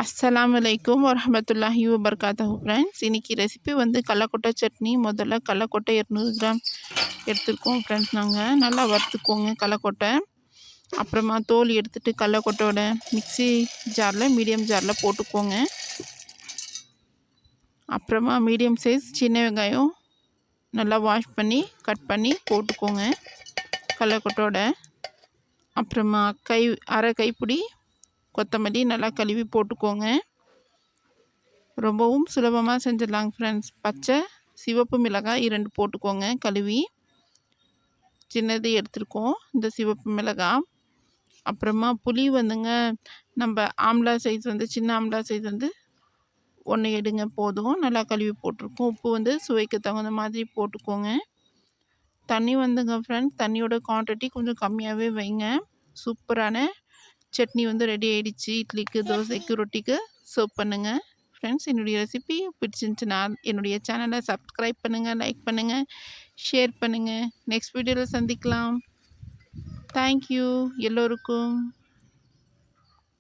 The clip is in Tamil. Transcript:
அஸ்ஸலாமு அலைக்கும் வரஹ்மத்துல்லாஹி வபரகாத்துஹு ஃப்ரெண்ட்ஸ். இன்றைக்கி ரெசிபி வந்து கடலக்கொட்டை சட்னி. முதல்ல கடலக்கொட்டை 200 கிராம் எடுத்துருக்கோம் ஃப்ரெண்ட்ஸ். நாங்கள் நல்லா வறுத்துக்கோங்க கடலக்கொட்டை. அப்புறமா தோல் எடுத்துகிட்டு கடலக்கொட்டையோட மிக்ஸி ஜாரில் மீடியம் ஜாரில் போட்டுக்கோங்க. அப்புறமா மீடியம் சைஸ் சின்ன வெங்காயம் நல்லா வாஷ் பண்ணி கட் பண்ணி போட்டுக்கோங்க கடலக்கொட்டையோட. அப்புறமா அரை கைப்பிடி கொத்தமல்லி நல்லா கழுவி போட்டுக்கோங்க. ரொம்பவும் சுலபமாக செஞ்சிடலாங்க ஃப்ரெண்ட்ஸ். பச்சை சிவப்பு மிளகாய் 2 போட்டுக்கோங்க கழுவி. சின்னது எடுத்துருக்கோம் இந்த சிவப்பு மிளகாய். அப்புறமா புளி வந்துங்க நம்ம ஆம்லா சைஸ் வந்து சின்ன ஆம்லா சைஸ் வந்து 1 எடுங்க போதும். நல்லா கழுவி போட்டிருக்கோம். உப்பு வந்து சுவைக்கு தகுந்த மாதிரி போட்டுக்கோங்க. தண்ணி வந்துங்க ஃப்ரெண்ட்ஸ், தண்ணியோட குவான்டிட்டி கொஞ்சம் கம்மியாகவே வைங்க. சூப்பரான சட்னி வந்து ரெடி ஆகிடுச்சு. இட்லிக்கு, தோசைக்கு, ரொட்டிக்கு சர்வ் பண்ணுங்கள் ஃப்ரெண்ட்ஸ். என்னுடைய ரெசிபி பிடிச்சிருந்துச்சுன்னா என்னுடைய சேனலை சப்ஸ்கிரைப் பண்ணுங்கள், லைக் பண்ணுங்கள், ஷேர் பண்ணுங்கள். நெக்ஸ்ட் வீடியோவில் சந்திக்கலாம். தேங்க்யூ எல்லோருக்கும்.